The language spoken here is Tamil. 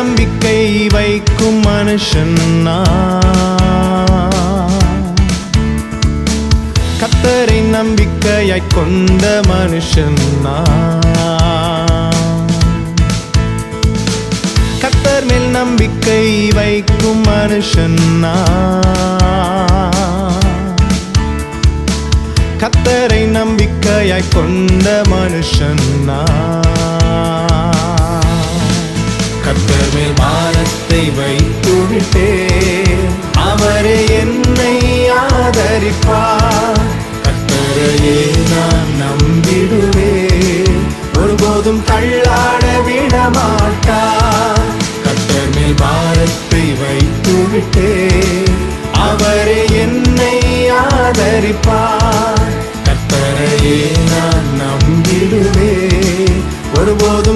நம்பிக்கை வைக்கும் மனுஷன் கர்த்தரை நம்பிக்கையாய் கொண்ட மனுஷன் கர்த்தர் மேல் நம்பிக்கை வைக்கும் மனுஷன் கர்த்தரை நம்பிக்கையாய் கொண்ட மனுஷன் கர்த்தர் மேல் பாரத்தை வைத்து விட்டேன், அவரே என்னை ஆதரிப்பார். கர்த்தரையே நான் நம்பிடுவேன், ஒருபோதும் தள்ளாட விட மாட்டார். கர்த்தர் மேல் பாரத்தை வைத்து விட்டேன், அவரே என்னை ஆதரிப்பார். கர்த்தரையே நான் நம்பிடுவேன், ஒருபோதும்